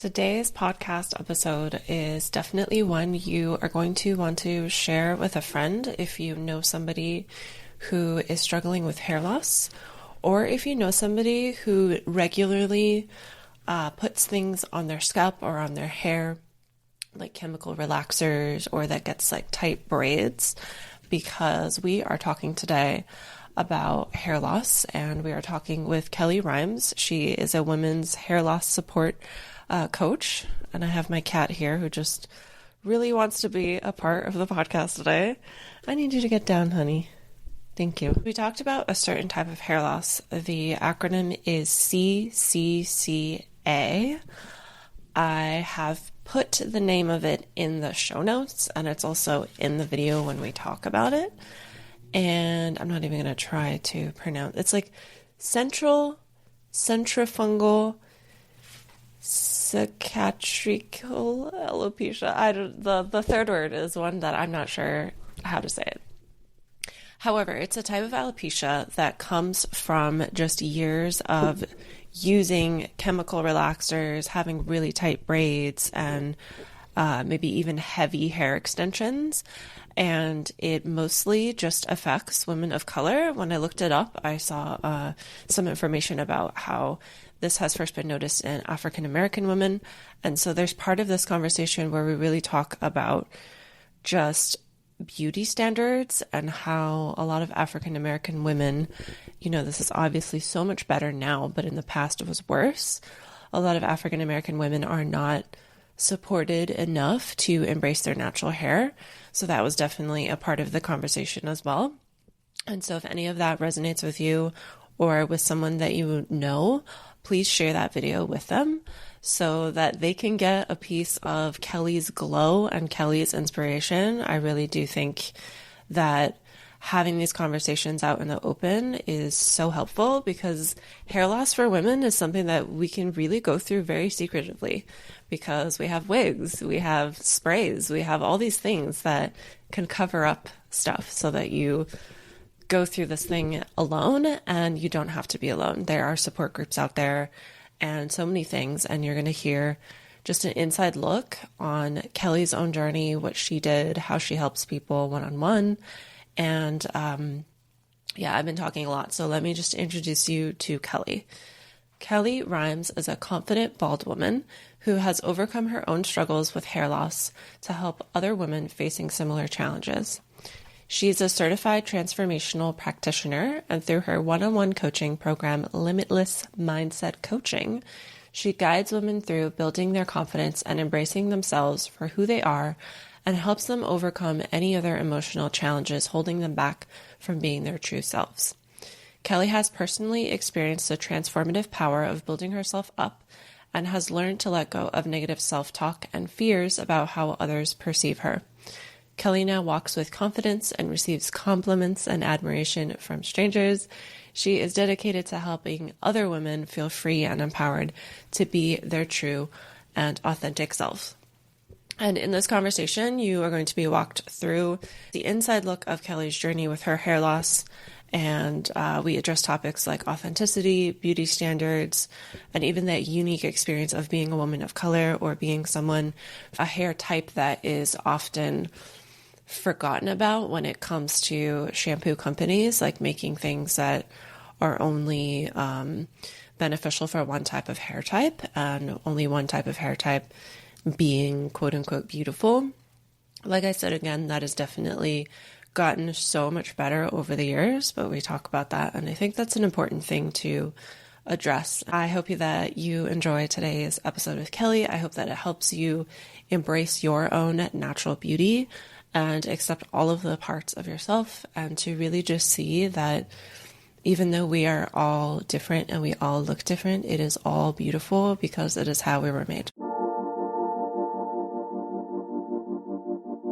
Today's podcast episode is definitely one you are going to want to share with a friend if you know somebody who is struggling with hair loss, or if you know somebody who regularly puts things on their scalp or on their hair, like chemical relaxers, or that gets like tight braids, because we are talking today about hair loss, and we are talking with Kellie Ryhmes. She is a women's hair loss support coach, and I have my cat here who just really wants to be a part of the podcast today. I need you to get down, honey. Thank you. We talked about a certain type of hair loss. The acronym is CCCA. I have put the name of it in the show notes, and it's also in the video when we talk about it. And I'm not even going to try to pronounce. It's like centrifugal cicatricial alopecia. The third word is one that I'm not sure how to say it. However, it's a type of alopecia that comes from just years of using chemical relaxers, having really tight braids, and maybe even heavy hair extensions. And it mostly just affects women of color. When I looked it up, I saw some information about how this has first been noticed in African American women. And so there's part of this conversation where we really talk about just beauty standards and how a lot of African American women, this is obviously so much better now, but in the past it was worse. A lot of African American women are not supported enough to embrace their natural hair. So that was definitely a part of the conversation as well. And so if any of that resonates with you or with someone that you know, please share that video with them so that they can get a piece of Kellie's glow and Kellie's inspiration. I really do think that having these conversations out in the open is so helpful, because hair loss for women is something that we can really go through very secretively, because we have wigs, we have sprays, we have all these things that can cover up stuff so that you go through this thing alone, and you don't have to be alone. There are support groups out there and so many things, and you're going to hear just an inside look on Kellie's own journey, what she did, how she helps people one-on-one. And I've been talking a lot, so let me just introduce you to Kellie. Kellie Rhymes is a confident bald woman who has overcome her own struggles with hair loss to help other women facing similar challenges. She's a certified transformational practitioner, and through her one-on-one coaching program, Limitless Mindset Coaching, she guides women through building their confidence and embracing themselves for who they are, and helps them overcome any other emotional challenges holding them back from being their true selves. Kellie has personally experienced the transformative power of building herself up and has learned to let go of negative self-talk and fears about how others perceive her. Kellie now walks with confidence and receives compliments and admiration from strangers. She is dedicated to helping other women feel free and empowered to be their true and authentic selves. And in this conversation, you are going to be walked through the inside look of Kellie's journey with her hair loss. And we address topics like authenticity, beauty standards, and even that unique experience of being a woman of color or being someone, a hair type that is often forgotten about when it comes to shampoo companies, like making things that are only beneficial for one type of hair type, and only one type of hair type being quote unquote beautiful. Like I said, again, that has definitely gotten so much better over the years, but we talk about that, and I think that's an important thing to address. I hope that you enjoy today's episode with Kellie. I hope that it helps you embrace your own natural beauty and accept all of the parts of yourself, and to really just see that even though we are all different and we all look different, it is all beautiful because it is how we were made.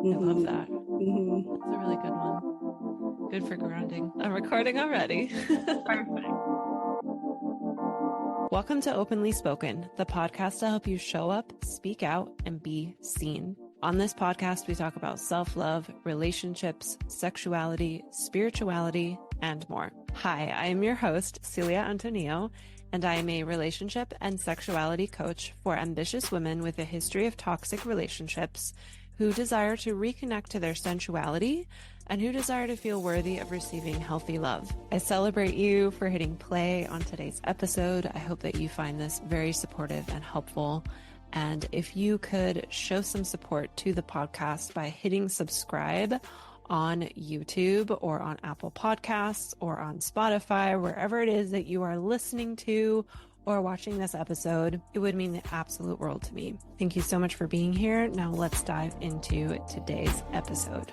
I love that. That's a really good one. Good for grounding. I'm recording already. Perfect. Welcome to Openly Spoken, the podcast to help you show up, speak out, and be seen. On this podcast, we talk about self-love, relationships, sexuality, spirituality, and more. Hi, I am your host, Celia Antonio, and I am a relationship and sexuality coach for ambitious women with a history of toxic relationships who desire to reconnect to their sensuality and who desire to feel worthy of receiving healthy love. I celebrate you for hitting play on today's episode. I hope that you find this very supportive and helpful. And if you could show some support to the podcast by hitting subscribe on YouTube or on Apple Podcasts or on Spotify, wherever it is that you are listening to or watching this episode, it would mean the absolute world to me. Thank you so much for being here. Now let's dive into today's episode.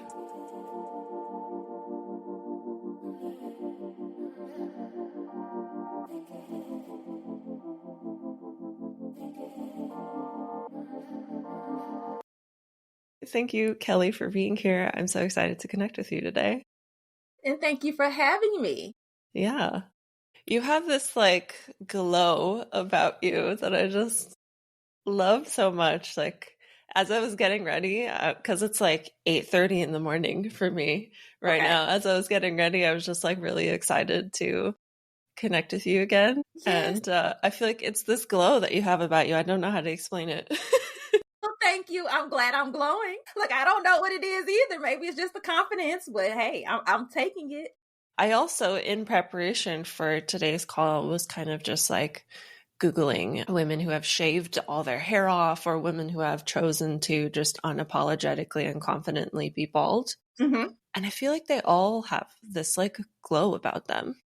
Thank you, Kellie, for being here. I'm so excited to connect with you today. And thank you for having me. Yeah. You have this like glow about you that I just love so much. Like as I was getting ready, because it's like 8:30 in the morning for me right now. As I was getting ready, I was just like really excited to connect with you again. Yes. And I feel like it's this glow that you have about you. I don't know how to explain it. Well, thank you. I'm glad I'm glowing. Like, I don't know what it is either. Maybe it's just the confidence, but hey, I'm taking it. I also, in preparation for today's call, was kind of just like Googling women who have shaved all their hair off or women who have chosen to just unapologetically and confidently be bald. Mm-hmm. And I feel like they all have this like glow about them.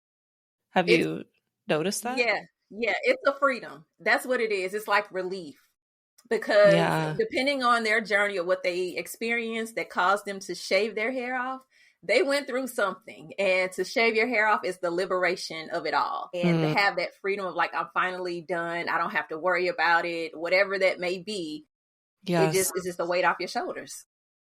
Have you noticed that? Yeah. It's a freedom. That's what it is. It's like relief. Because depending on their journey or what they experienced that caused them to shave their hair off, they went through something. And to shave your hair off is the liberation of it all. And to have that freedom of like, I'm finally done. I don't have to worry about it, whatever that may be. Yes. It's just a weight off your shoulders.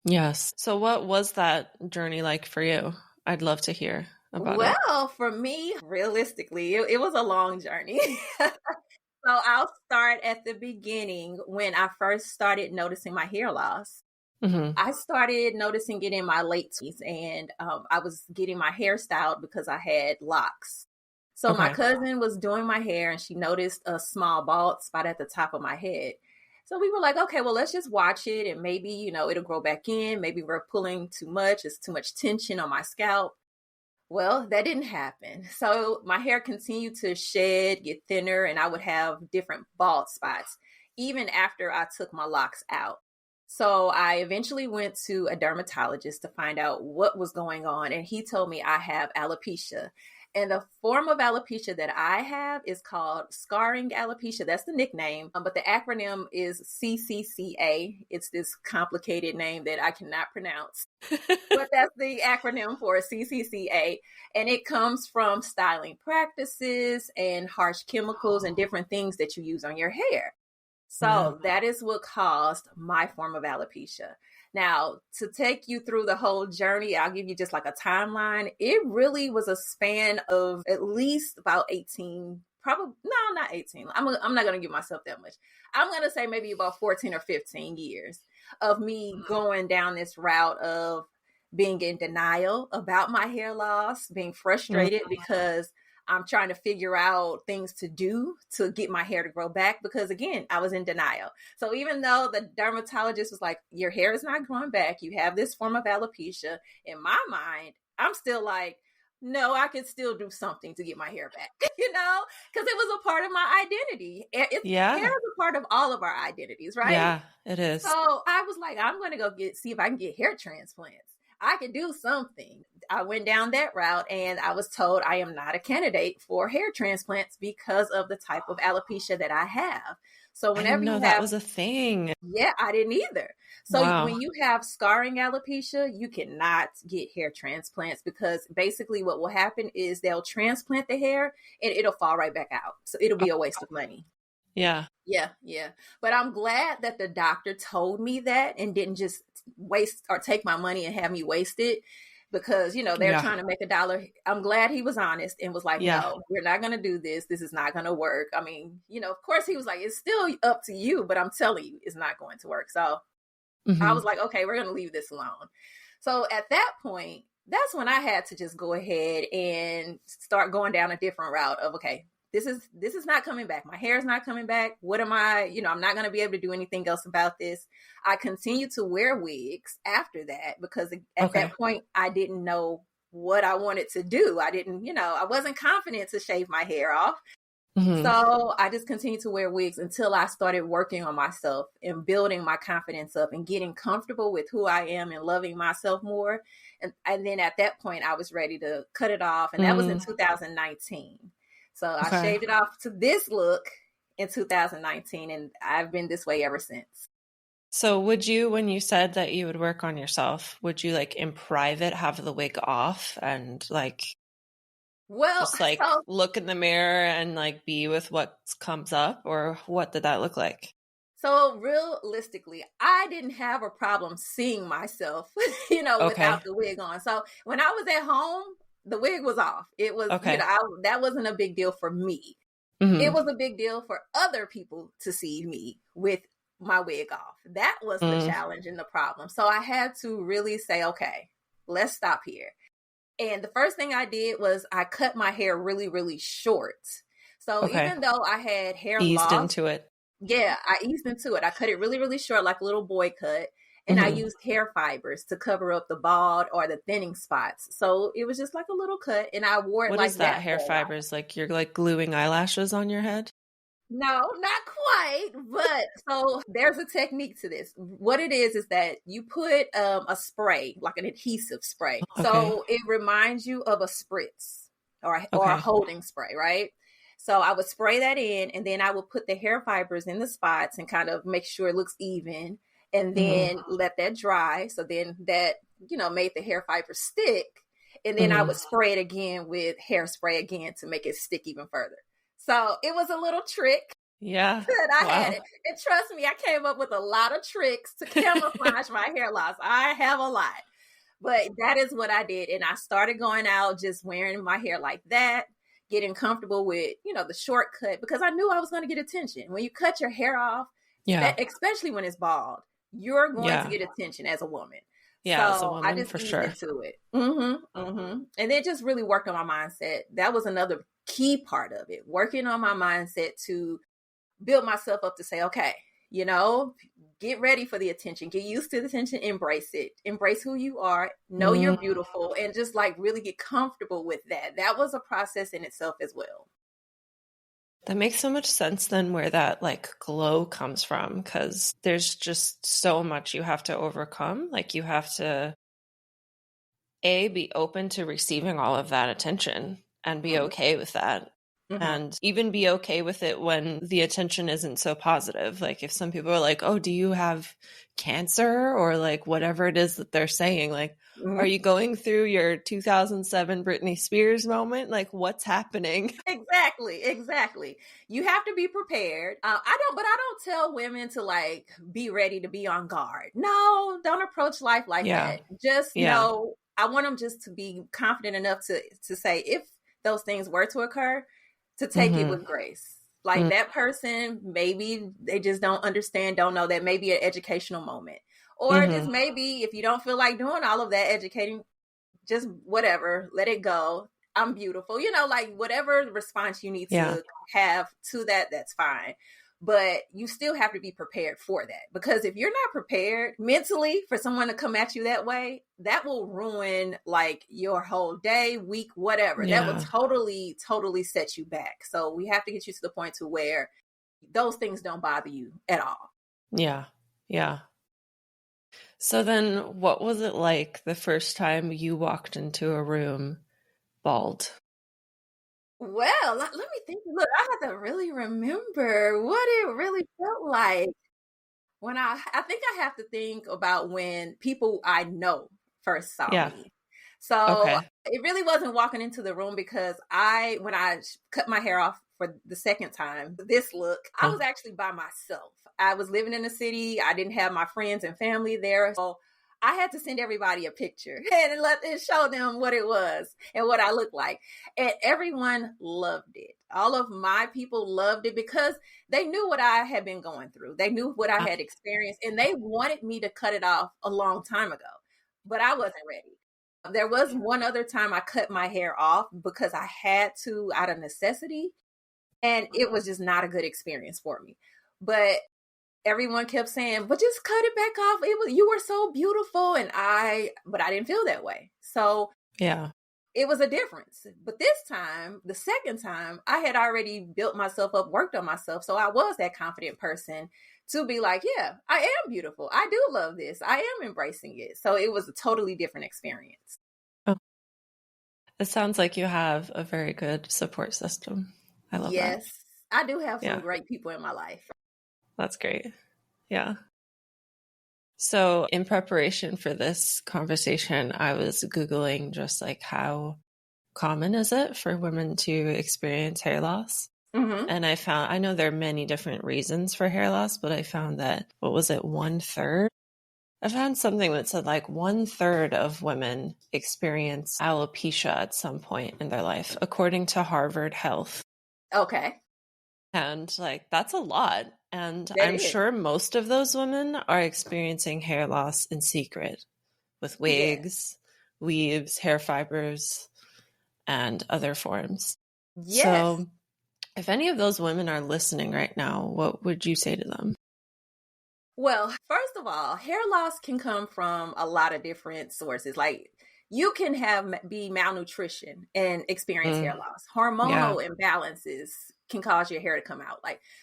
Yes. So what was that journey like for you? I'd love to hear about it. Well, for me, realistically, it was a long journey. So I'll start at the beginning when I first started noticing my hair loss. Mm-hmm. I started noticing it in my late 20s, and I was getting my hair styled because I had locks. So my cousin was doing my hair and she noticed a small bald spot at the top of my head. So we were like, okay, well, let's just watch it and maybe, it'll grow back in. Maybe we're pulling too much. It's too much tension on my scalp. Well, that didn't happen. So my hair continued to shed, get thinner, and I would have different bald spots, even after I took my locks out. So I eventually went to a dermatologist to find out what was going on. And he told me I have alopecia. And the form of alopecia that I have is called scarring alopecia. That's the nickname. But the acronym is CCCA. It's this complicated name that I cannot pronounce. But that's the acronym for CCCA. And it comes from styling practices and harsh chemicals and different things that you use on your hair. So that is what caused my form of alopecia. Now, to take you through the whole journey, I'll give you just like a timeline. It really was a span of at least about 18, probably, no, not 18. I'm not going to give myself that much. I'm going to say maybe about 14 or 15 years of me going down this route of being in denial about my hair loss, being frustrated because I'm trying to figure out things to do to get my hair to grow back because, again, I was in denial. So even though the dermatologist was like, your hair is not growing back, you have this form of alopecia, in my mind, I'm still like, no, I could still do something to get my hair back, because it was a part of my identity. Hair is a part of all of our identities, right? Yeah, it is. So I was like, I'm going to go see if I can get hair transplants. I could do something. I went down that route and I was told I am not a candidate for hair transplants because of the type of alopecia that I have. So whenever you have, that was a thing. Yeah, I didn't either. So when you have scarring alopecia, you cannot get hair transplants because basically what will happen is they'll transplant the hair and it'll fall right back out. So it'll be a waste of money. Yeah. But I'm glad that the doctor told me that and didn't just waste or take my money and have me waste it because, they're trying to make $1. I'm glad he was honest and was like, no, we're not going to do this. This is not going to work. I mean, of course he was like, it's still up to you, but I'm telling you, it's not going to work. So I was like, okay, we're going to leave this alone. So at that point, that's when I had to just go ahead and start going down a different route of, okay, this is not coming back. My hair is not coming back. What am I, I'm not going to be able to do anything else about this. I continued to wear wigs after that because at that point I didn't know what I wanted to do. I didn't, I wasn't confident to shave my hair off. So I just continued to wear wigs until I started working on myself and building my confidence up and getting comfortable with who I am and loving myself more. And then at that point, I was ready to cut it off. And that was in 2019. So I shaved it off to this look in 2019. And I've been this way ever since. So would you, when you said that you would work on yourself, would you like in private have the wig off and like... just like look in the mirror and like be with what comes up, or what did that look like? So realistically, I didn't have a problem seeing myself, without the wig on. So when I was at home, the wig was off. It was, that wasn't a big deal for me. It was a big deal for other people to see me with my wig off. That was the challenge and the problem. So I had to really say, okay, let's stop here. And the first thing I did was I cut my hair really, really short. So even though I had hair eased loss, into it. Yeah, I eased into it. I cut it really, really short, like a little boy cut. And I used hair fibers to cover up the bald or the thinning spots. So it was just like a little cut. And I wore it What like is that hair fibers? Like you're like gluing eyelashes on your head? No, not quite. But so there's a technique to this. What it is that you put a spray, like an adhesive spray. So it reminds you of a spritz or a holding spray, right? So I would spray that in, and then I would put the hair fibers in the spots and kind of make sure it looks even, and then let that dry. So then that, made the hair fibers stick. And then I would spray it again with hairspray again to make it stick even further. So it was a little trick. Yeah. That I had it. And trust me, I came up with a lot of tricks to camouflage my hair loss. I have a lot. But that is what I did. And I started going out just wearing my hair like that, getting comfortable with, the shortcut, because I knew I was going to get attention. When you cut your hair off, especially when it's bald, you're going to get attention as a woman. Yeah, so as a woman, I just for eased sure. into it. And then just really worked on my mindset. That was another key part of it, working on my mindset to build myself up to say, okay, get ready for the attention, get used to the attention, embrace it, embrace who you are, know you're beautiful, and just like really get comfortable with that. That was a process in itself as well. That makes so much sense then, where that like glow comes from, because there's just so much you have to overcome. Like you have to be open to receiving all of that attention and be okay with that. And even be okay with it when the attention isn't so positive. Like if some people are like, oh, do you have cancer? Or like whatever it is that they're saying, like, are you going through your 2007 Britney Spears moment? Like what's happening? Exactly. You have to be prepared. I don't tell women to like be ready to be on guard. No, don't approach life like that. Just know, I want them just to be confident enough to say, if those things were to occur, to take it with grace. Like that person, maybe they just don't understand, don't know, that may be an educational moment. Or just maybe if you don't feel like doing all of that educating, just whatever, let it go. I'm beautiful. Like whatever response you need to have to that, that's fine. But you still have to be prepared for that. Because if you're not prepared mentally for someone to come at you that way, that will ruin like your whole day, week, whatever. That will totally set you back. So we have to get you to the point to where those things don't bother you at all. Yeah. So then what was it like the first time you walked into a room bald? Well, let me think. Look, I have to really remember what it really felt like when I think I have to think about when people I know first saw me. So it really wasn't walking into the room, because when I cut my hair off for the second time, this look, I was actually by myself. I was living in the city. I didn't have my friends and family there. So I had to send everybody a picture and show them what it was and what I looked like. And everyone loved it. All of my people loved it because they knew what I had been going through. They knew what I had experienced, and they wanted me to cut it off a long time ago, but I wasn't ready. There was one other time I cut my hair off because I had to, out of necessity. And it was just not a good experience for me. But everyone kept saying, but just cut it back off. You were so beautiful. But I didn't feel that way. So Yeah. it was a difference. But this time, the second time, I had already built myself up, worked on myself. So I was that confident person to be like, yeah, I am beautiful. I do love this. I am embracing it. So it was a totally different experience. Oh, it sounds like you have a very good support system. I love that. Yes, I do have some great people in my life. That's great. Yeah. So in preparation for this conversation, I was Googling just like how common is it for women to experience hair loss? Mm-hmm. And I know there are many different reasons for hair loss, but I found that, what was it, 1/3? I found something that said like 1/3 of women experience alopecia at some point in their life, according to Harvard Health. Okay. And like, that's a lot. And I'm sure most of those women are experiencing hair loss in secret with wigs, weaves, hair fibers, and other forms. Yes. So if any of those women are listening right now, what would you say to them? Well, first of all, hair loss can come from a lot of different sources. Like you can be malnutrition and experience hair loss. Hormonal imbalances can cause your hair to come out.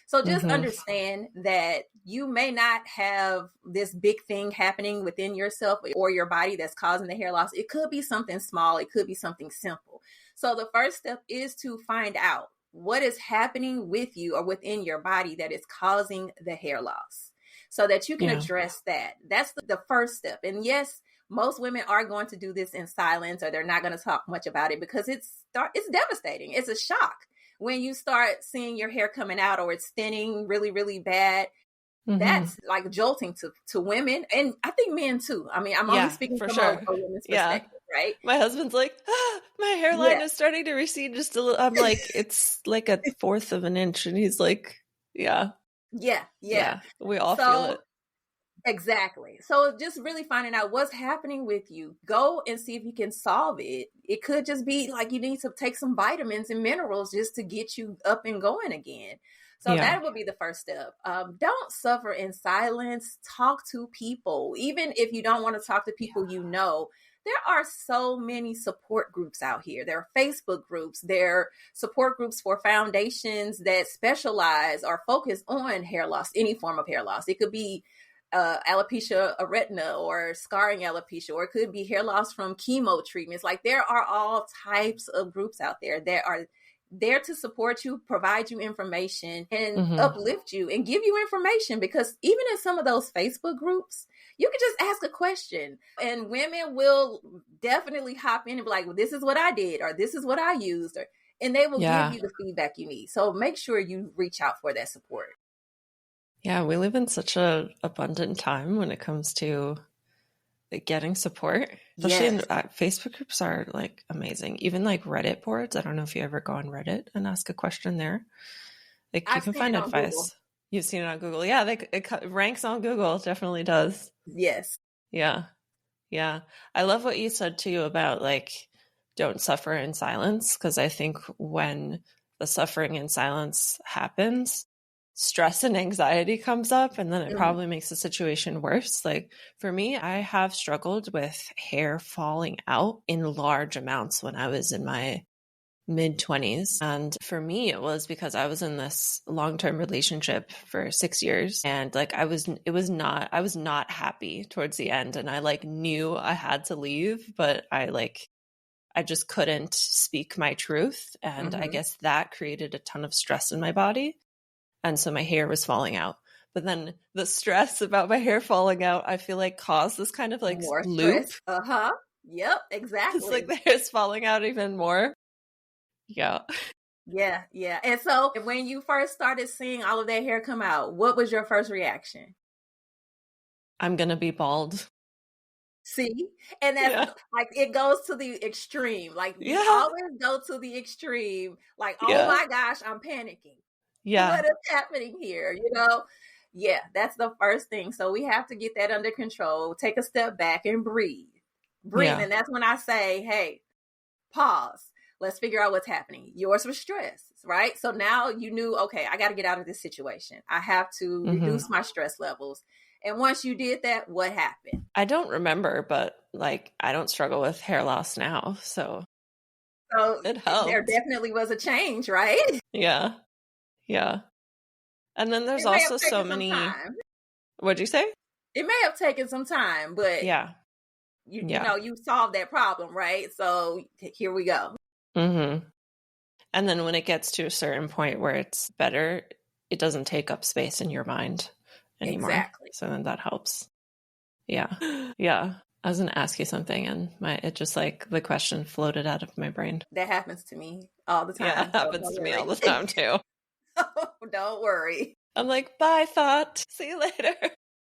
So just understand that you may not have this big thing happening within yourself or your body that's causing the hair loss. It could be something small. It could be something simple. So the first step is to find out what is happening with you or within your body that is causing the hair loss so that you can address that. That's the first step. And yes, most women are going to do this in silence, or they're not going to talk much about it because it's devastating. It's a shock when you start seeing your hair coming out or it's thinning really, really bad. That's like jolting to women, and I think men too. I mean, I'm only speaking from a woman's perspective, right? My husband's like, my hairline is starting to recede just a little. I'm like, it's like 1/4 of an inch, and he's like, yeah. We all feel it. Exactly. So just really finding out what's happening with you. Go and see if you can solve it. It could just be like you need to take some vitamins and minerals just to get you up and going again. So that would be the first step. Don't suffer in silence. Talk to people. Even if you don't want to talk to people you know, there are so many support groups out here. There are Facebook groups. There are support groups for foundations that specialize or focus on hair loss, any form of hair loss. It could be alopecia areata or scarring alopecia, or it could be hair loss from chemo treatments. Like there are all types of groups out there that are there to support you, provide you information, and uplift you and give you information. Because even in some of those Facebook groups, you can just ask a question and women will definitely hop in and be like, well, this is what I did, or this is what I used, and they will give you the feedback you need. So make sure you reach out for that support. Yeah, we live in such an abundant time when it comes to getting support. Especially in Facebook groups are like amazing. Even like Reddit boards. I don't know if you ever go on Reddit and ask a question there. Like you can find advice. Google. You've seen it on Google. Yeah, it ranks on Google. It definitely does. Yes. Yeah. Yeah. I love what you said too about like, don't suffer in silence. Because I think when the suffering in silence happens, stress and anxiety comes up, and then it probably makes the situation worse. Like for me, I have struggled with hair falling out in large amounts when I was in my mid-20s. And for me, it was because I was in this long-term relationship for 6 years, and like I was not happy towards the end, and I like knew I had to leave, but I just couldn't speak my truth, and I guess that created a ton of stress in my body. And so my hair was falling out. But then the stress about my hair falling out, I feel like caused this kind of like more loop. Stress. Yep, exactly. It's like the hair's falling out even more. Yeah. Yeah. And so when you first started seeing all of that hair come out, what was your first reaction? I'm going to be bald. See? And that's like, it goes to the extreme. Like you always go to the extreme. Like, oh my gosh, I'm panicking. Yeah. What is happening here? Yeah, that's the first thing. So we have to get that under control. Take a step back and breathe. Yeah. And that's when I say, hey, pause. Let's figure out what's happening. Yours was stress. right? So now you knew, okay, I got to get out of this situation. I have to reduce my stress levels. And once you did that, what happened? I don't remember, but like I don't struggle with hair loss now. So it there helped. definitely was a change, right? Yeah. Yeah. And then there's It may have also so taken some many. time. What'd you say? It may have taken some time, but Yeah. you know, you solved that problem, right? So here we go. Mm-hmm. And then when it gets to a certain point where it's better, it doesn't take up space in your mind anymore. Exactly. So then that helps. Yeah. Yeah. I was going to ask you something and it just like the question floated out of my brain. That happens to me all the time. Yeah, it happens to me all the time too. Don't worry. I'm like, bye, thought. See you later.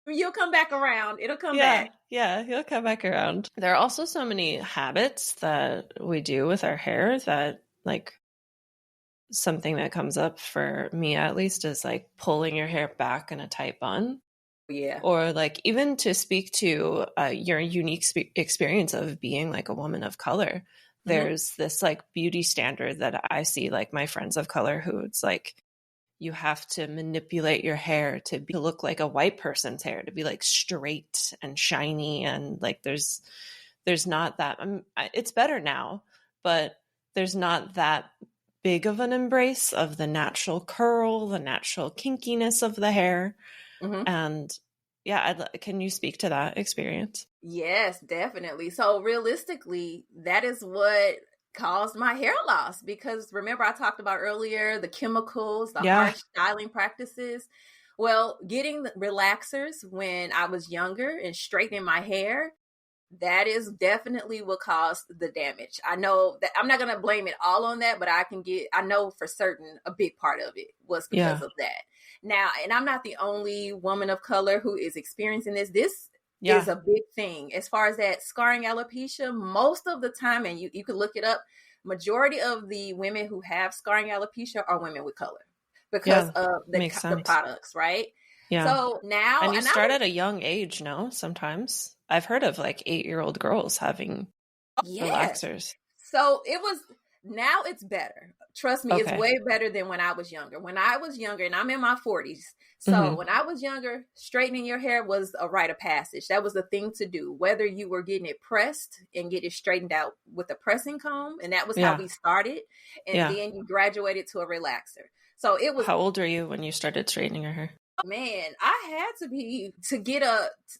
You'll come back around. It'll come back. Yeah, you'll come back around. There are also so many habits that we do with our hair that like something that comes up for me at least is like pulling your hair back in a tight bun. Yeah. Or like even to speak to your unique experience of being like a woman of color. There's this like beauty standard that I see like my friends of color who it's like you have to manipulate your hair to look like a white person's hair, to be like straight and shiny. And like, there's not that, it's better now, but there's not that big of an embrace of the natural curl, the natural kinkiness of the hair. And yeah, can you speak to that experience? Yes, definitely. So realistically, that is what caused my hair loss, because remember I talked about earlier the chemicals, the harsh styling practices. Well, getting relaxers when I was younger and straightening my hair, that is definitely what caused the damage. I know that I'm not going to blame it all on that, but I know for certain a big part of it was because of that. Now, and I'm not the only woman of color who is experiencing this. This is a big thing. As far as that scarring alopecia, most of the time, and you can look it up, majority of the women who have scarring alopecia are women with color because of the products, right? Yeah. So now, and you start at a young age, no? Sometimes I've heard of like 8-year-old girls having relaxers. So now it's better. Trust me, it's way better than when I was younger. When I was younger, and I'm in my 40s. So when I was younger, straightening your hair was a rite of passage. That was the thing to do, whether you were getting it pressed and get it straightened out with a pressing comb. And that was how we started. And then you graduated to a relaxer. So it was. How old were you when you started straightening your hair? Man, I had to get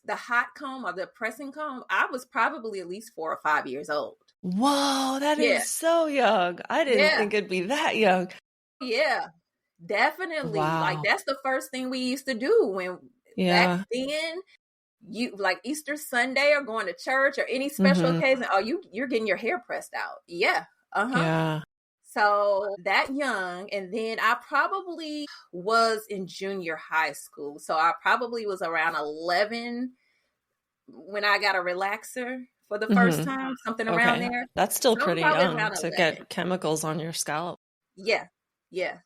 the hot comb or the pressing comb. I was probably at least 4 or 5 years old. Whoa, that is so young. I didn't think it'd be that young. Yeah, definitely. Wow. Like that's the first thing we used to do when back then. You like Easter Sunday or going to church or any special occasion. Oh, you're getting your hair pressed out. Yeah. Yeah. So that young, and then I probably was in junior high school. So I probably was around 11 when I got a relaxer for the first time, something around there. That's still pretty young to get chemicals on your scalp. Yeah. Yeah.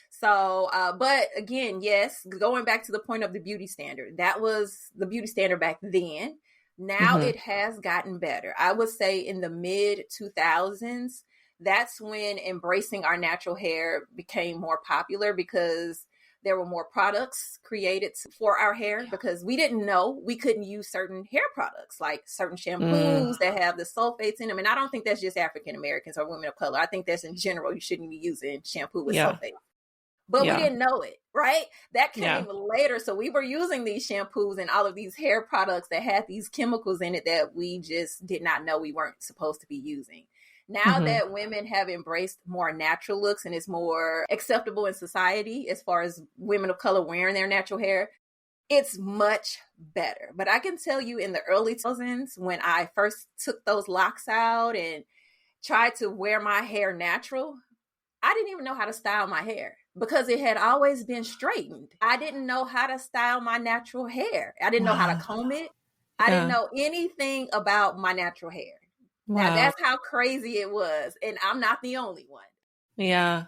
So, but again, yes, going back to the point of the beauty standard, that was the beauty standard back then. Now it has gotten better. I would say in the mid 2000s, that's when embracing our natural hair became more popular because there were more products created for our hair because we didn't know we couldn't use certain hair products, like certain shampoos that have the sulfates in them. And I don't think that's just African Americans or women of color. I think that's in general. You shouldn't be using shampoo with sulfates. But we didn't know it, right? That came later. So we were using these shampoos and all of these hair products that had these chemicals in it that we just did not know we weren't supposed to be using. Now that women have embraced more natural looks and it's more acceptable in society as far as women of color wearing their natural hair, it's much better. But I can tell you in the early 2000s, when I first took those locks out and tried to wear my hair natural, I didn't even know how to style my hair because it had always been straightened. I didn't know how to style my natural hair. I didn't know how to comb it. I didn't know anything about my natural hair. Wow. Now, that's how crazy it was. And I'm not the only one. Yeah.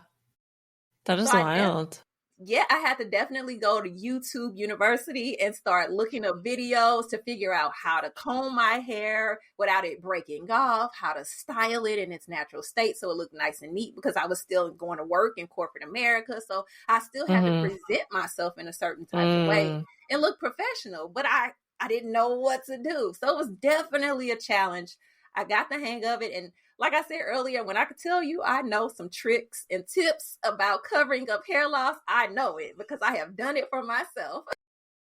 That is wild. Yeah, I had to definitely go to YouTube University and start looking up videos to figure out how to comb my hair without it breaking off, how to style it in its natural state so it looked nice and neat, because I was still going to work in corporate America. So I still had to present myself in a certain type of way and look professional, but I didn't know what to do. So it was definitely a challenge. I got the hang of it. And like I said earlier, when I could tell you I know some tricks and tips about covering up hair loss, I know it because I have done it for myself.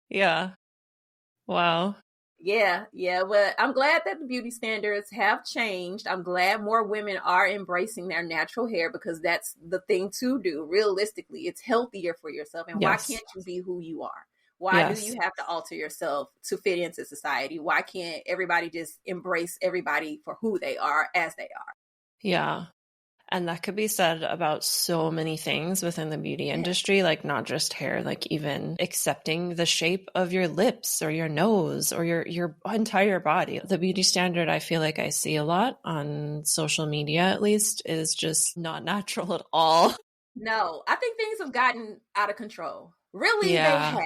Yeah. Wow. Yeah. But I'm glad that the beauty standards have changed. I'm glad more women are embracing their natural hair, because that's the thing to do. Realistically, it's healthier for yourself. And why can't you be who you are? Why do you have to alter yourself to fit into society? Why can't everybody just embrace everybody for who they are as they are? Yeah. And that could be said about so many things within the beauty industry, like not just hair, like even accepting the shape of your lips or your nose or your entire body. The beauty standard I feel like I see a lot on social media, at least, is just not natural at all. No, I think things have gotten out of control. Really, they have.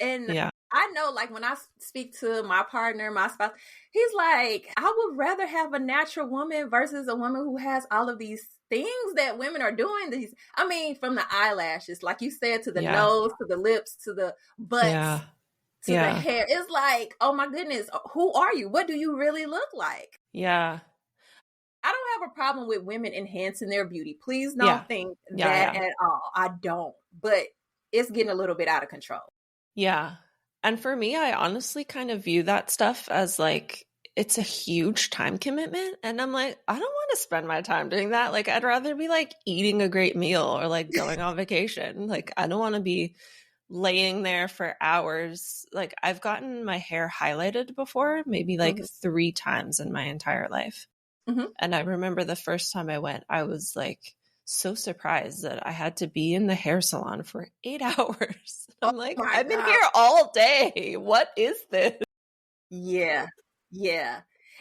And I know, like, when I speak to my partner, my spouse, he's like, I would rather have a natural woman versus a woman who has all of these things that women are doing. I mean, from the eyelashes, like you said, to the nose, to the lips, to the butts, to the hair. It's like, oh my goodness, who are you? What do you really look like? Yeah. I don't have a problem with women enhancing their beauty. Please don't think that at all. I don't. But it's getting a little bit out of control. Yeah. And for me, I honestly kind of view that stuff as like, it's a huge time commitment. And I'm like, I don't want to spend my time doing that. Like, I'd rather be like eating a great meal or like going on vacation. Like, I don't want to be laying there for hours. Like, I've gotten my hair highlighted before, maybe like 3 times in my entire life. And I remember the first time I went, I was like so surprised that I had to be in the hair salon for 8 hours. I'm like, I've been here all day. What is this? Yeah.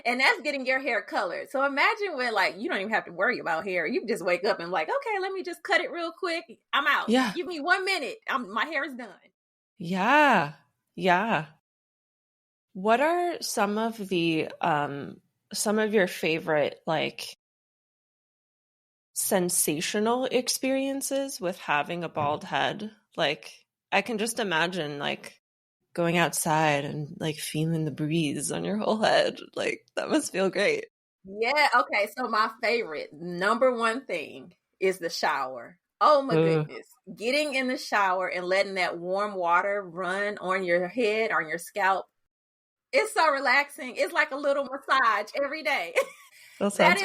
And that's getting your hair colored. So imagine when, like, you don't even have to worry about hair. You can just wake up and like, okay, let me just cut it real quick. I'm out. Yeah. Give me 1 minute. My hair is done. Yeah. What are some of your favorite, like, sensational experiences with having a bald head? Like, I can just imagine, like, going outside and like feeling the breeze on your whole head. Like, that must feel great. Yeah. Okay. So my favorite number one thing is the shower. Oh my goodness. Getting in the shower and letting that warm water run on your head, on your scalp. It's so relaxing. It's like a little massage every day. That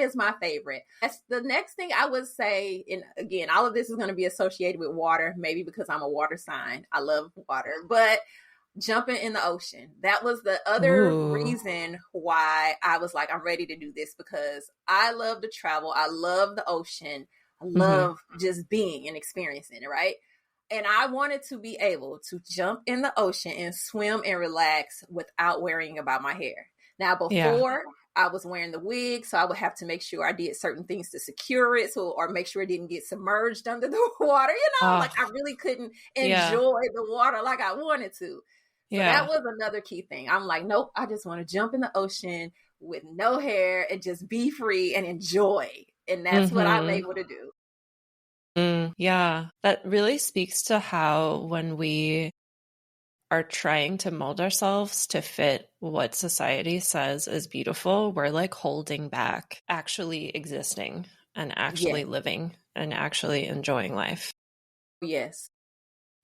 is my favorite. That's the next thing I would say. And again, all of this is going to be associated with water, maybe because I'm a water sign. I love water, but jumping in the ocean. That was the other reason why I was like, I'm ready to do this, because I love to travel. I love the ocean. I love just being and experiencing it, right? And I wanted to be able to jump in the ocean and swim and relax without worrying about my hair. Now, before I was wearing the wig, so I would have to make sure I did certain things to secure it, or make sure it didn't get submerged under the water. Like, I really couldn't enjoy the water like I wanted to. So that was another key thing. I'm like, nope, I just want to jump in the ocean with no hair and just be free and enjoy. And that's what I'm able to do. Yeah, that really speaks to how when we are trying to mold ourselves to fit what society says is beautiful, we're like holding back actually existing and actually living and actually enjoying life. Yes.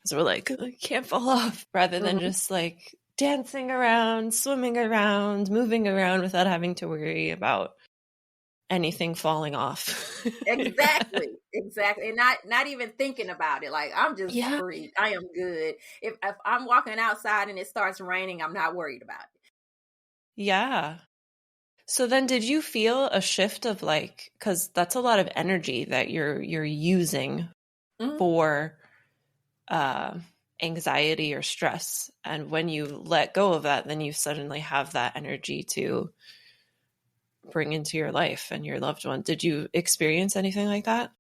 So we're like, I can't fall off, rather than just like dancing around, swimming around, moving around without having to worry about anything falling off. Exactly. And not even thinking about it. Like, I'm just free. I am good. If I'm walking outside and it starts raining, I'm not worried about it. Yeah. So then did you feel a shift of, like, because that's a lot of energy that you're using for anxiety or stress. And when you let go of that, then you suddenly have that energy to bring into your life and your loved one. Did you experience anything like that?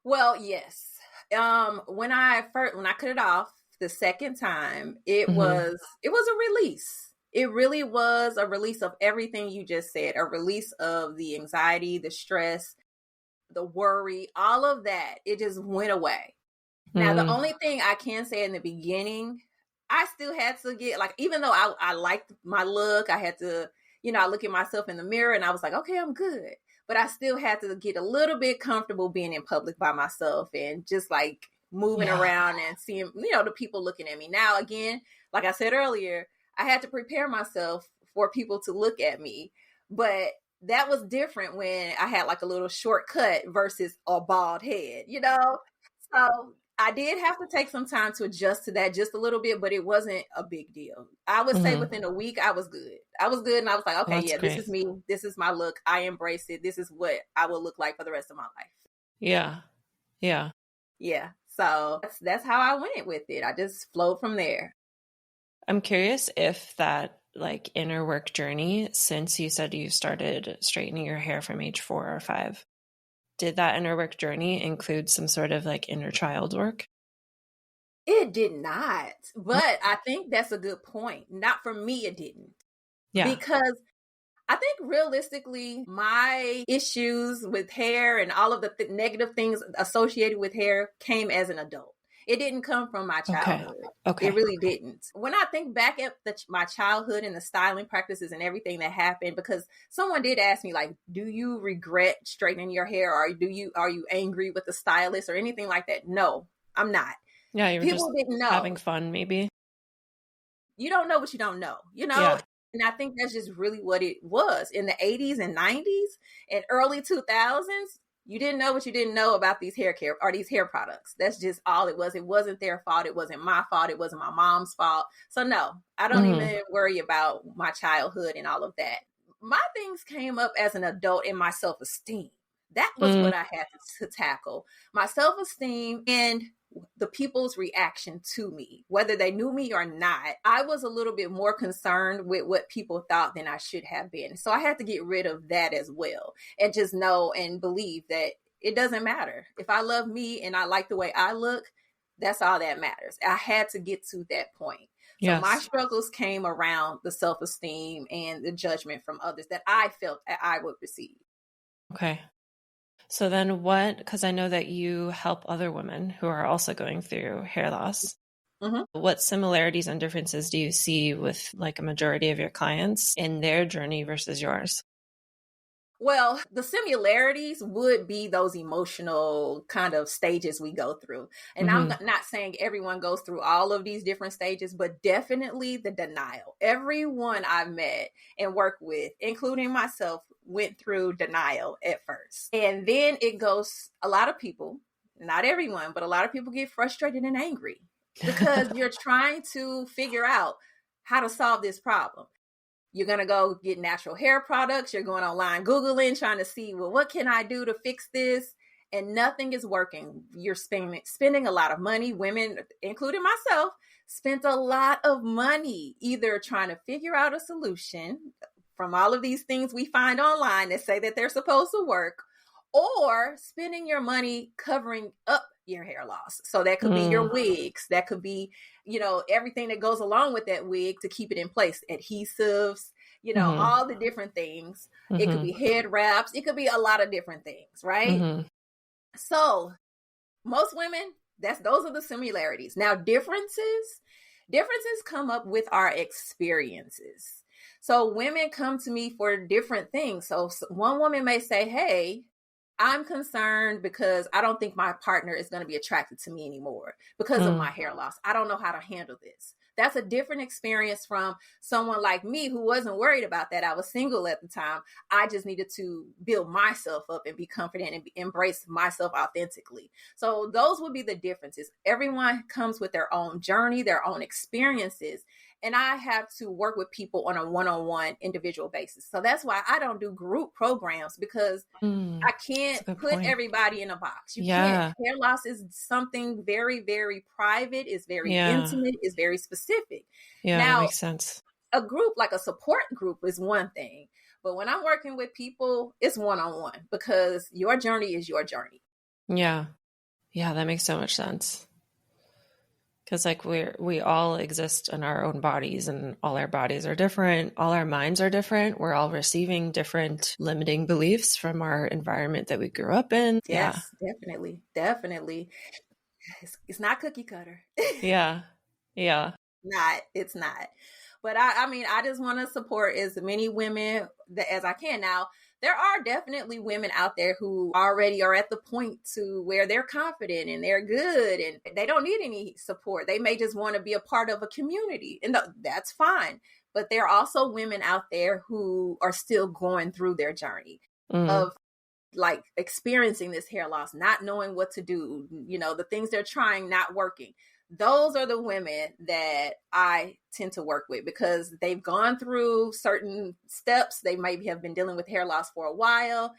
Well, yes. When I cut it off the second time, it was a release. It really was a release of everything you just said, a release of the anxiety, the stress, the worry, all of that. It just went away. Now, the only thing I can say in the beginning, I still had to get, like, even though I liked my look, I had to, I look at myself in the mirror and I was like, okay, I'm good. But I still had to get a little bit comfortable being in public by myself and just like moving around and seeing, the people looking at me. Now, again, like I said earlier, I had to prepare myself for people to look at me. But that was different when I had like a little shortcut versus a bald head, So I did have to take some time to adjust to that just a little bit, but it wasn't a big deal. I would say within a week, I was good. And I was like, okay, great. This is me. This is my look. I embrace it. This is what I will look like for the rest of my life. Yeah. Yeah. Yeah. So that's how I went with it. I just flowed from there. I'm curious if that like inner work journey, since you said you started straightening your hair from age 4 or 5, did that inner work journey include some sort of like inner child work? It did not, but I think that's a good point. Not for me, it didn't. Yeah. Because I think realistically, my issues with hair and all of the negative things associated with hair came as an adult. It didn't come from my childhood. Okay. It really didn't. When I think back at my childhood and the styling practices and everything that happened, because someone did ask me, like, do you regret straightening your hair, or are you angry with the stylist or anything like that? No, I'm not. Yeah, you were people didn't know. Having fun, maybe. You don't know what you don't know, Yeah. And I think that's just really what it was. In the 80s and 90s and early 2000s, you didn't know what you didn't know about these hair care or these hair products. That's just all it was. It wasn't their fault. It wasn't my fault. It wasn't my mom's fault. So no, I don't even worry about my childhood and all of that. My things came up as an adult in my self-esteem. That was what I had to tackle. My self-esteem and the people's reaction to me, whether they knew me or not. I was a little bit more concerned with what people thought than I should have been. So I had to get rid of that as well and just know and believe that it doesn't matter. If I love me and I like the way I look, that's all that matters. I had to get to that point. So my struggles came around the self-esteem and the judgment from others that I felt that I would receive. Okay. So then because I know that you help other women who are also going through hair loss. What similarities and differences do you see with like a majority of your clients in their journey versus yours? Well, the similarities would be those emotional kind of stages we go through. And I'm not saying everyone goes through all of these different stages, but definitely the denial. Everyone I've met and worked with, including myself, went through denial at first. And then it goes, a lot of people, not everyone, but a lot of people get frustrated and angry because you're trying to figure out how to solve this problem. You're going to go get natural hair products. You're going online, Googling, trying to see, well, what can I do to fix this? And nothing is working. You're spending a lot of money. Women, including myself, spent a lot of money either trying to figure out a solution from all of these things we find online that say that they're supposed to work, or spending your money covering up your hair loss. So that could be your wigs. That could be, everything that goes along with that wig to keep it in place. Adhesives, all the different things. It could be head wraps. It could be a lot of different things, right? So most women, those are the similarities. Now, differences come up with our experiences. So women come to me for different things. So one woman may say, hey, I'm concerned because I don't think my partner is going to be attracted to me anymore because of my hair loss. I don't know how to handle this. That's a different experience from someone like me who wasn't worried about that. I was single at the time. I just needed to build myself up and be confident and embrace myself authentically. So those would be the differences. Everyone comes with their own journey, their own experiences. And I have to work with people on a one-on-one individual basis. So that's why I don't do group programs, because I can't put everybody in a box. You can't. Hair loss is something very, very private. It's very intimate. It's very specific. Yeah, now, that makes sense. A group, like a support group, is one thing. But when I'm working with people, it's one-on-one, because your journey is your journey. Yeah. Yeah, that makes so much sense. Because like we all exist in our own bodies, and all our bodies are different. All our minds are different. We're all receiving different limiting beliefs from our environment that we grew up in. Yeah. Yes, definitely. Definitely. It's not cookie cutter. Yeah. Yeah. It's not. But I mean, I just want to support as many women as I can. Now, there are definitely women out there who already are at the point to where they're confident and they're good and they don't need any support. They may just want to be a part of a community, and that's fine. But there are also women out there who are still going through their journey of like experiencing this hair loss, not knowing what to do, the things they're trying not working. Those are the women that I tend to work with because they've gone through certain steps. They might have been dealing with hair loss for a while,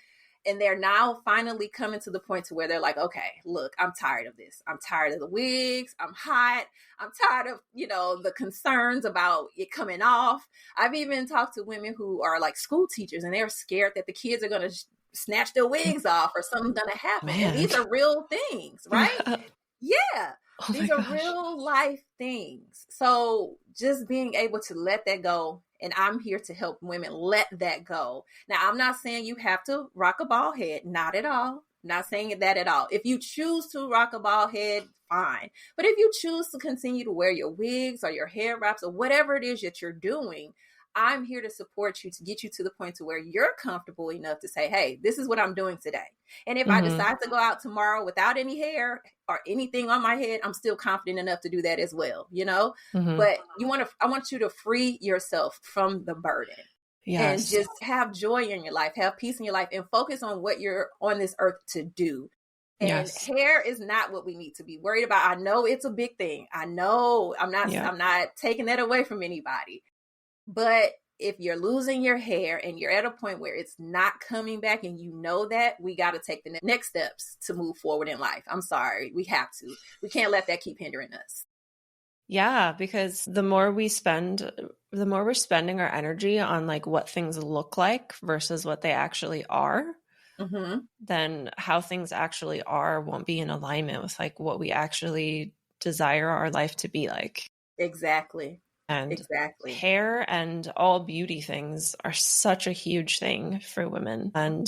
and they're now finally coming to the point to where they're like, okay, look, I'm tired of this. I'm tired of the wigs. I'm hot. I'm tired of, the concerns about it coming off. I've even talked to women who are like school teachers, and they're scared that the kids are going to snatch their wigs off or something's going to happen. Man. And these are real things, right? Yeah. Oh, these are real life things. So just being able to let that go. And I'm here to help women let that go. Now, I'm not saying you have to rock a bald head. Not at all. Not saying that at all. If you choose to rock a bald head, fine. But if you choose to continue to wear your wigs or your hair wraps or whatever it is that you're doing, I'm here to support you to get you to the point to where you're comfortable enough to say, hey, this is what I'm doing today. And if I decide to go out tomorrow without any hair or anything on my head, I'm still confident enough to do that as well, But I want you to free yourself from the burden. Yes. And just have joy in your life, have peace in your life, and focus on what you're on this earth to do. And hair is not what we need to be worried about. I know it's a big thing. I know I'm not taking that away from anybody. But if you're losing your hair and you're at a point where it's not coming back and that, we got to take the next steps to move forward in life. I'm sorry. We have to. We can't let that keep hindering us. Yeah, because the more we're spending our energy on like what things look like versus what they actually are, then how things actually are won't be in alignment with like what we actually desire our life to be like. Exactly. And hair and all beauty things are such a huge thing for women. And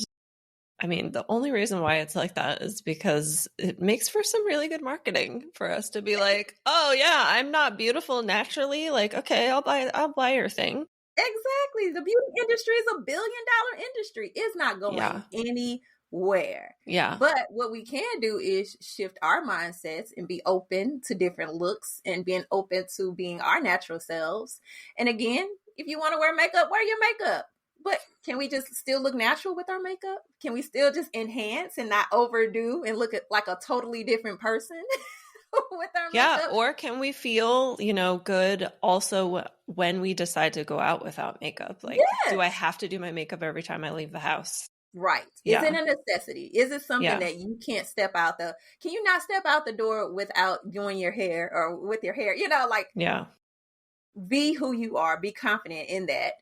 I mean, the only reason why it's like that is because it makes for some really good marketing for us to be like, oh yeah, I'm not beautiful naturally. Like, okay, I'll buy your thing. Exactly. The beauty industry is $1 billion industry. It's not going anywhere. Yeah. But what we can do is shift our mindsets and be open to different looks and being open to being our natural selves. And again, if you want to wear makeup, wear your makeup. But can we just still look natural with our makeup? Can we still just enhance and not overdo and look at like a totally different person with our makeup? Yeah, or can we feel, good also when we decide to go out without makeup? Like, do I have to do my makeup every time I leave the house? Right. Is it a necessity? Is it something that you can't can you not step out the door without doing your hair or with your hair? Be who you are, be confident in that.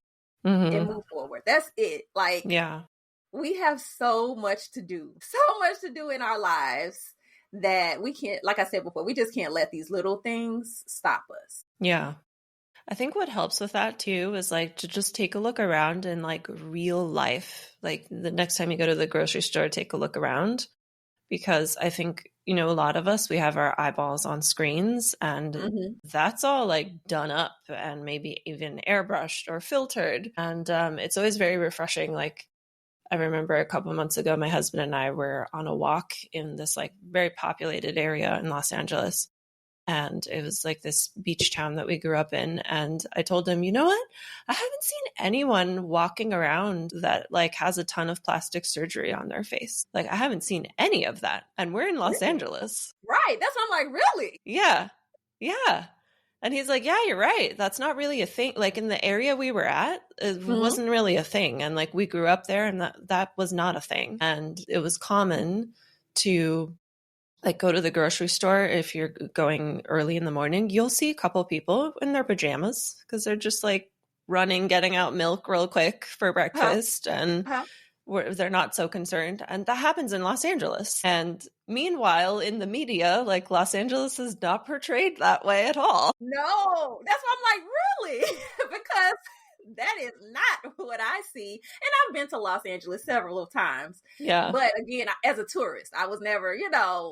And move forward. That's it. Like, we have so much to do in our lives that we can't, like I said before, we just can't let these little things stop us. Yeah. I think what helps with that too is like to just take a look around in like real life. Like the next time you go to the grocery store, take a look around, because I think, a lot of us, we have our eyeballs on screens and that's all like done up and maybe even airbrushed or filtered. And it's always very refreshing. Like I remember a couple of months ago, my husband and I were on a walk in this like very populated area in Los Angeles. And it was like this beach town that we grew up in. And I told him, you know what? I haven't seen anyone walking around that like has a ton of plastic surgery on their face. Like I haven't seen any of that. And we're in Los Angeles. Right. That's what I'm like, really? Yeah. Yeah. And he's like, yeah, you're right. That's not really a thing. Like in the area we were at, it wasn't really a thing. And like we grew up there and that was not a thing. And it was common to like go to the grocery store. If you're going early in the morning, you'll see a couple people in their pajamas because they're just like running, getting out milk real quick for breakfast. And where they're not so concerned. And that happens in Los Angeles. And meanwhile, in the media, like Los Angeles is not portrayed that way at all. No, that's why I'm like, really? Because that is not what I see. And I've been to Los Angeles several of times. Yeah. But again, as a tourist, I was never,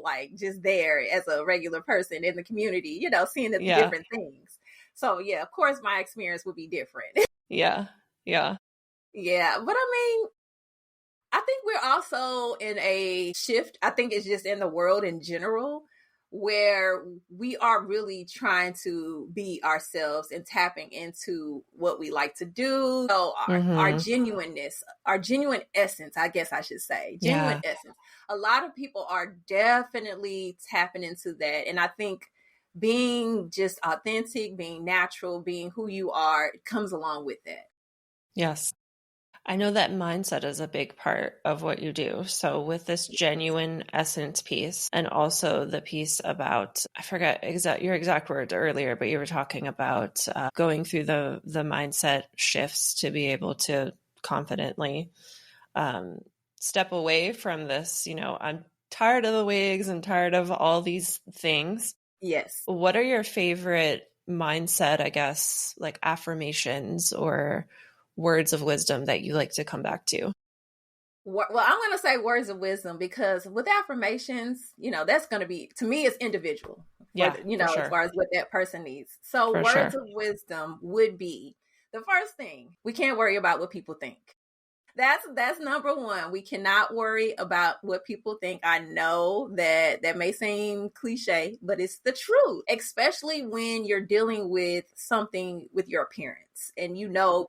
like just there as a regular person in the community, seeing the different things. So yeah, of course my experience would be different. Yeah. Yeah. Yeah. But I mean, I think we're also in a shift. I think it's just in the world in general where we are really trying to be ourselves and tapping into what we like to do. So our genuineness, our genuine essence, I guess I should say, genuine essence. A lot of people are definitely tapping into that. And I think being just authentic, being natural, being who you are, it comes along with that. Yes. I know that mindset is a big part of what you do. So with this genuine essence piece, and also the piece about, I forget your exact words earlier, but you were talking about going through the mindset shifts to be able to confidently step away from this, I'm tired of the wigs and tired of all these things. Yes. What are your favorite mindset, I guess, like affirmations or words of wisdom that you like to come back to? Well, I'm going to say words of wisdom because with affirmations, that's going to be, to me, it's individual. Yeah, as far as what that person needs. So words of wisdom would be the first thing. We can't worry about what people think. That's number one. We cannot worry about what people think. I know that may seem cliche, but it's the truth, especially when you're dealing with something with your appearance and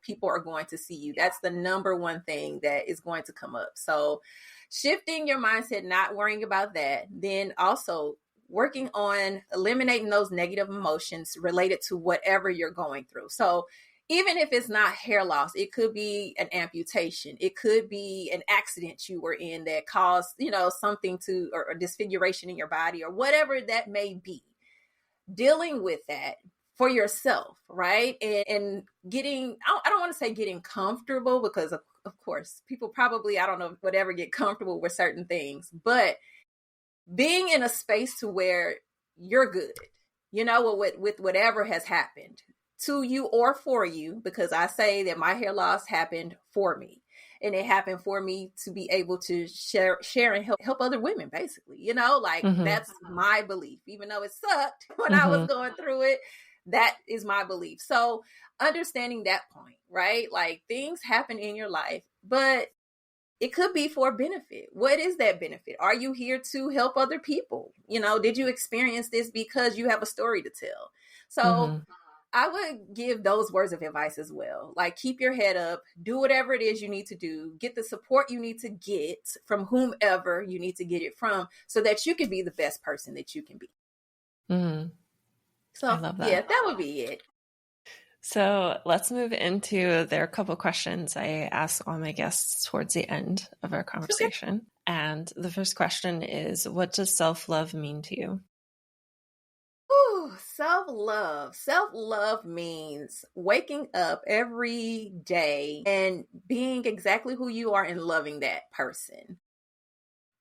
people are going to see you. That's the number one thing that is going to come up. So shifting your mindset, not worrying about that, then also working on eliminating those negative emotions related to whatever you're going through. So even if it's not hair loss, it could be an amputation. It could be an accident you were in that caused, something or a disfiguration in your body or whatever that may be. Dealing with that for yourself, right? And getting, I don't want to say getting comfortable because of course, people probably, I don't know, would ever get comfortable with certain things, but being in a space to where you're good, with whatever has happened to you or for you, because I say that my hair loss happened for me and it happened for me to be able to share and help other women, basically, that's my belief, even though it sucked when I was going through it, that is my belief. So understanding that point, right? Like things happen in your life, but it could be for benefit. What is that benefit? Are you here to help other people? Did you experience this because you have a story to tell? So I would give those words of advice as well. Like keep your head up, do whatever it is you need to do, get the support you need to get from whomever you need to get it from so that you can be the best person that you can be. So I love that. Yeah, that would be it. So let's move into, there are a couple questions I ask all my guests towards the end of our conversation. Okay. And the first question is, what does self-love mean to you? Self-love. Self-love means waking up every day and being exactly who you are and loving that person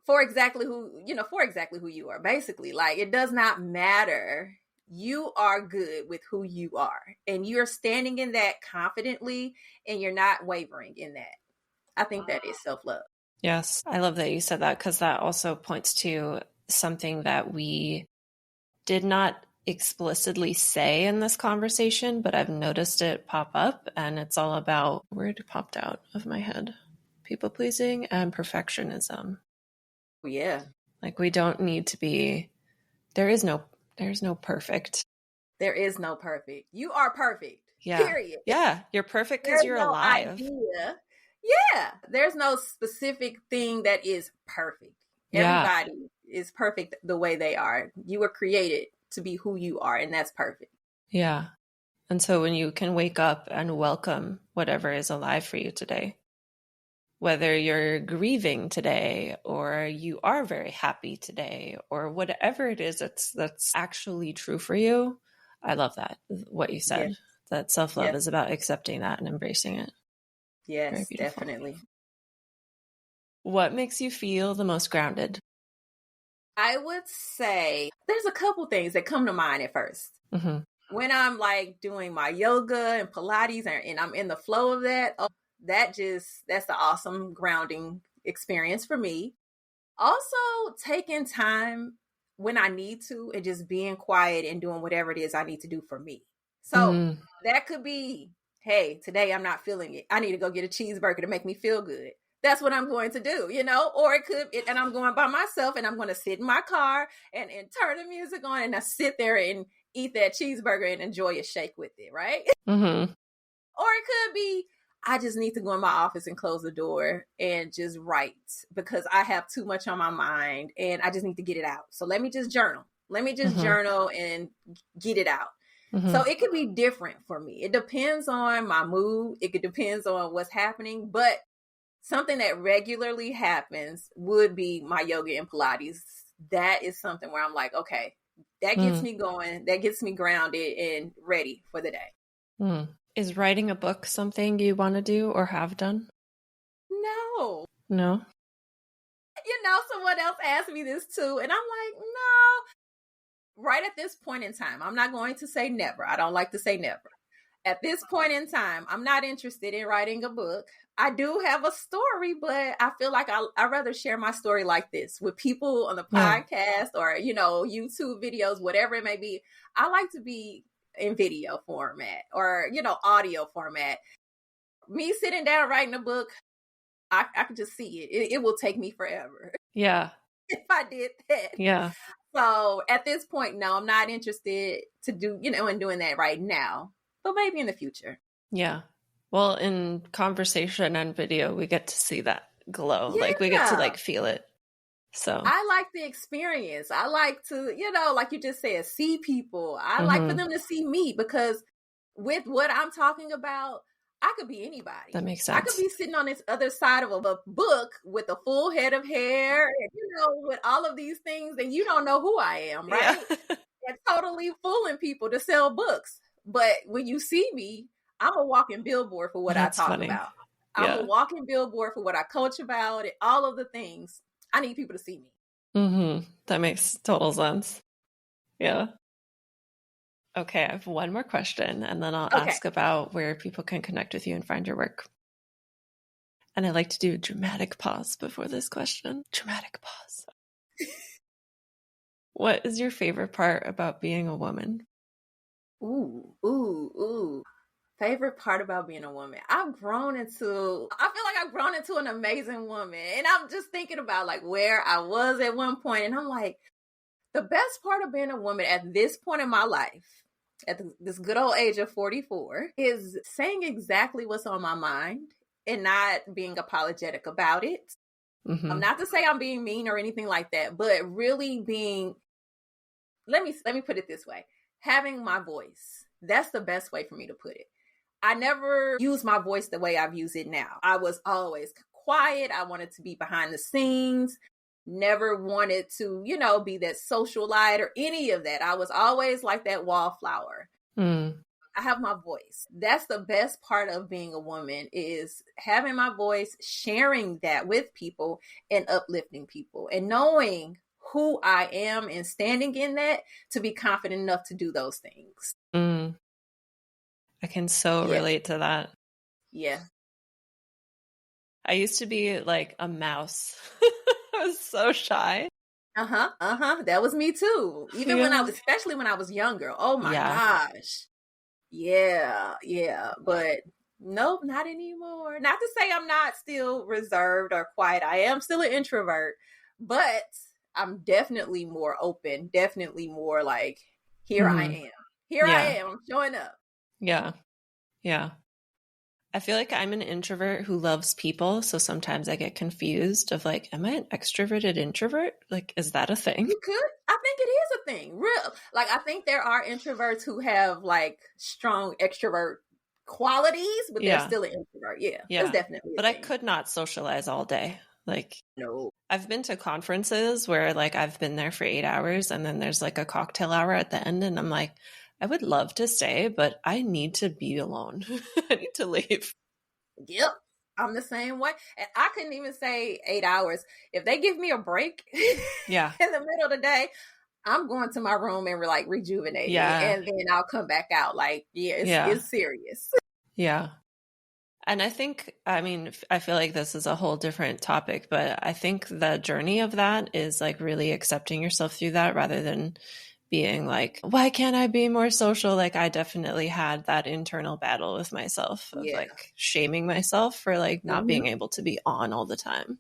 for exactly who you are. Basically, like it does not matter. You are good with who you are and you're standing in that confidently and you're not wavering in that. I think that is self-love. Yes. I love that you said that because that also points to something that we did not explicitly say in this conversation, but I've noticed it pop up, and it's all about, word popped out of my head, people pleasing and perfectionism. Yeah. Like we don't need to be, there's no perfect. There is no perfect. You are perfect. Yeah. Period. Yeah. You're perfect because you're alive. Idea. Yeah. There's no specific thing that is perfect. Everybody is perfect the way they are. You were created to be who you are, and that's perfect. Yeah. And so when you can wake up and welcome whatever is alive for you today, whether you're grieving today or you are very happy today or whatever it is that's actually true for you, I love that, what you said, that self-love is about accepting that and embracing it. Yes, definitely. What makes you feel the most grounded? I would say there's a couple things that come to mind at first. Mm-hmm. When I'm like doing my yoga and Pilates and I'm in the flow of that, that's the awesome grounding experience for me. Also, taking time when I need to and just being quiet and doing whatever it is I need to do for me. So that could be, hey, today I'm not feeling it. I need to go get a cheeseburger to make me feel good. That's what I'm going to do, or it could, and I'm going by myself and I'm going to sit in my car and turn the music on and I sit there and eat that cheeseburger and enjoy a shake with it, right? Mm-hmm. Or it could be, I just need to go in my office and close the door and just write because I have too much on my mind and I just need to get it out. So let me just journal. Let me just journal and get it out. Mm-hmm. So it could be different for me. It depends on my mood. It depends on what's happening, but something that regularly happens would be my yoga and Pilates. That is something where I'm like, okay, that gets me going. That gets me grounded and ready for the day. Is writing a book something you want to do or have done? No. No? Someone else asked me this too. And I'm like, no. Right at this point in time, I'm not going to say never. I don't like to say never. At this point in time, I'm not interested in writing a book. I do have a story, but I feel like I'd rather share my story like this with people on the podcast or, YouTube videos, whatever it may be. I like to be in video format or, audio format. Me sitting down writing a book, I can just see it. It will take me forever. Yeah. If I did that. Yeah. So at this point, no, I'm not interested to do, in doing that right now. But maybe in the future. Yeah. Well, in conversation and video, we get to see that glow. Yeah. Like we get to feel it. So I like the experience. I like to, like you just said, see people. I like for them to see me because with what I'm talking about, I could be anybody. That makes sense. I could be sitting on this other side of a book with a full head of hair and, with all of these things and you don't know who I am, right? Yeah. And totally fooling people to sell books. But when you see me, I'm a walking billboard for what I talk about. I'm a walking billboard for what I coach about, and all of the things. I need people to see me. Mm-hmm. That makes total sense. Yeah. Okay, I have one more question, and then I'll ask about where people can connect with you and find your work. And I like to do a dramatic pause before this question. Dramatic pause. What is your favorite part about being a woman? Ooh. Favorite part about being a woman. I feel like I've grown into an amazing woman. And I'm just thinking about where I was at one point. And I'm like, the best part of being a woman at this point in my life, at this good old age of 44, is saying exactly what's on my mind and not being apologetic about it. Mm-hmm. Not to say I'm being mean or anything like that, but really being, let me put it this way. Having my voice. That's the best way for me to put it. I never used my voice the way I've used it now. I was always quiet. I wanted to be behind the scenes. Never wanted to, be that socialite or any of that. I was always like that wallflower. I have my voice. That's the best part of being a woman is having my voice, sharing that with people and uplifting people and knowing who I am and standing in that to be confident enough to do those things. I can so relate to that. Yeah. I used to be like a mouse. I was so shy. That was me too. Even especially when I was younger. Oh my gosh. Yeah. But nope, not anymore. Not to say I'm not still reserved or quiet. I am still an introvert, but I'm definitely more open, definitely more like, here I am. I am. I'm showing up. Yeah. I feel like I'm an introvert who loves people. So sometimes I get confused of am I an extroverted introvert? Is that a thing? You could. I think it is a thing. Real. I think there are introverts who have strong extrovert qualities, but they're still an introvert. Yeah. That's definitely But I could not socialize all day. No. I've been to conferences where I've been there for 8 hours and then there's a cocktail hour at the end and I'm like, I would love to stay, but I need to be alone. I need to leave. Yep. I'm the same way. And I couldn't even say 8 hours. If they give me a break Yeah. in the middle of the day, I'm going to my room and like rejuvenating. Yeah. And then I'll come back out like, it's serious. Yeah. And I think, I mean, I feel like this is a whole different topic, but I think the journey of that is like really accepting yourself through that rather than being like, why can't I be more social? Like I definitely had that internal battle with myself of like shaming myself for like not being able to be on all the time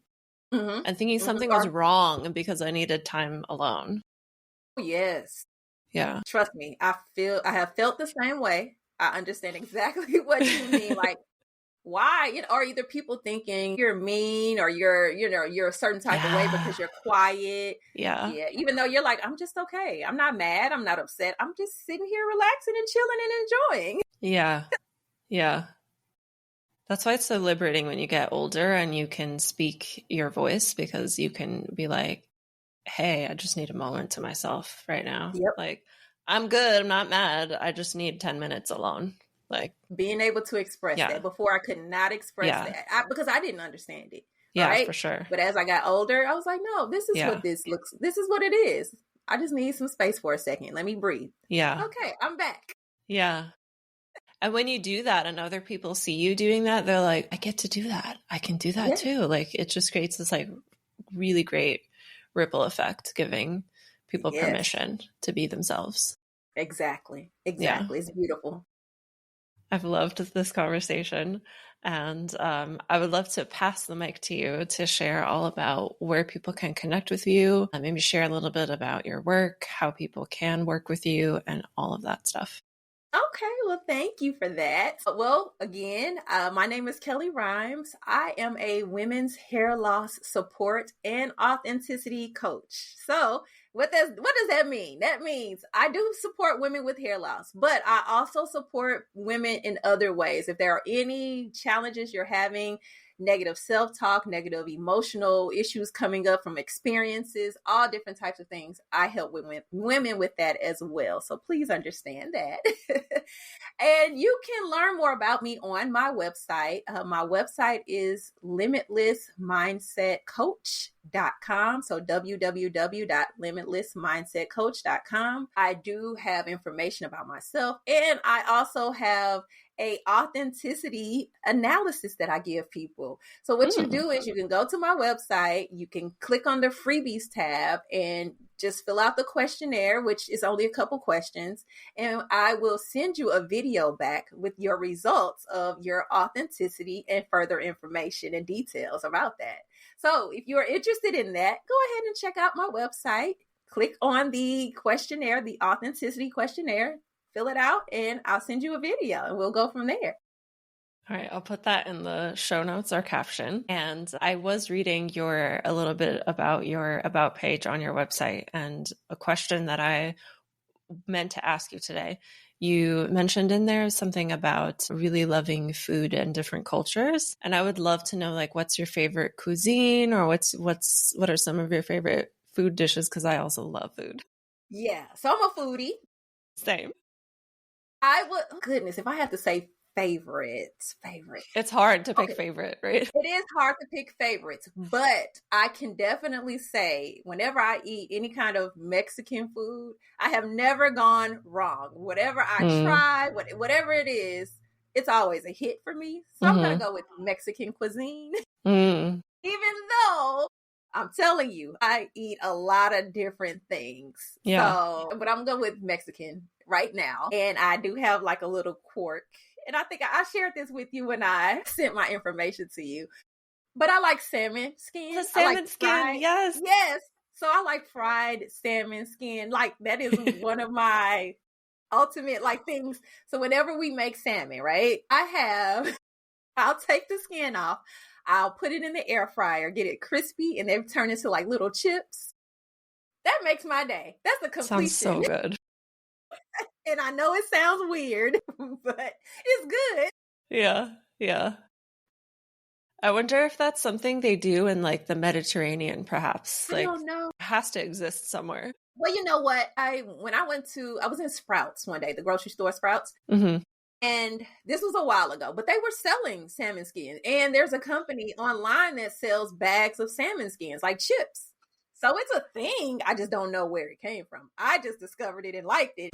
and thinking something was wrong because I needed time alone. Yes. Yeah. Trust me. I have felt the same way. I understand exactly what you mean. Like, why? Or either people thinking you're mean or you're a certain type of way because you're quiet. Yeah. Even though you're like, I'm just okay. I'm not mad. I'm not upset. I'm just sitting here relaxing and chilling and enjoying. Yeah. Yeah. That's why it's so liberating when you get older and you can speak your voice because you can be like, hey, I just need a moment to myself right now. Yep. Like, I'm good. I'm not mad. I just need 10 minutes alone. Like being able to express that. Before I could not express that because I didn't understand it. Yeah, right? for sure. But as I got older, I was like, no, this is what this is what it is. I just need some space for a second. Let me breathe. Yeah. Okay, I'm back. Yeah. And when you do that and other people see you doing that, they're like, I get to do that. I can do that too. Like it just creates this like really great ripple effect, giving people permission to be themselves. Exactly. It's beautiful. I've loved this conversation, and I would love to pass the mic to you to share all about where people can connect with you, and maybe share a little bit about your work, how people can work with you, and all of that stuff. Okay, well, thank you for that. Well, again, my name is Kellie Rhymes. I am a women's hair loss support and authenticity coach. So what does that mean? That means I do support women with hair loss, but I also support women in other ways. If there are any challenges you're having, negative self-talk, negative emotional issues coming up from experiences, all different types of things, I help women with that as well. So please understand that. And you can learn more about me on my website. My website is limitlessmindsetcoach.com. So www.limitlessmindsetcoach.com. I do have information about myself, and I also have a authenticity analysis that I give people. So what you do is you can go to my website, you can click on the freebies tab and just fill out the questionnaire, which is only a couple questions. And I will send you a video back with your results of your authenticity and further information and details about that. So if you're interested in that, go ahead and check out my website. Click on the questionnaire, the authenticity questionnaire, fill it out, and I'll send you a video and we'll go from there. All right, I'll put that in the show notes or caption. And I was reading a little bit about your about page on your website, and a question that I meant to ask you today. You mentioned in there something about really loving food and different cultures. And I would love to know, like, what's your favorite cuisine, or what are some of your favorite food dishes? Because I also love food. Yeah, so I'm a foodie. Same. Goodness, if I had to say favorite. It's hard to pick favorite, right? It is hard to pick favorites, but I can definitely say whenever I eat any kind of Mexican food, I have never gone wrong. Whatever I try, whatever it is, it's always a hit for me. So I'm going to go with Mexican cuisine. Even though I'm telling you, I eat a lot of different things. Yeah. So, but I'm going with Mexican right now. And I do have like a little quirk. And I think I shared this with you when I sent my information to you. But I like salmon skin. The salmon skin, yes. Yes. So I like fried salmon skin. Like that is one of my ultimate like things. So whenever we make salmon, right, I'll take the skin off. I'll put it in the air fryer, get it crispy, and they turn into like little chips. That makes my day. That's the completion. Sounds so good. And I know it sounds weird, but it's good. Yeah. I wonder if that's something they do in like the Mediterranean, perhaps. I don't know. It has to exist somewhere. Well, you know what? I was in Sprouts one day, the grocery store Sprouts. And this was a while ago, but they were selling salmon skins. And there's a company online that sells bags of salmon skins, like chips. So it's a thing. I just don't know where it came from. I just discovered it and liked it.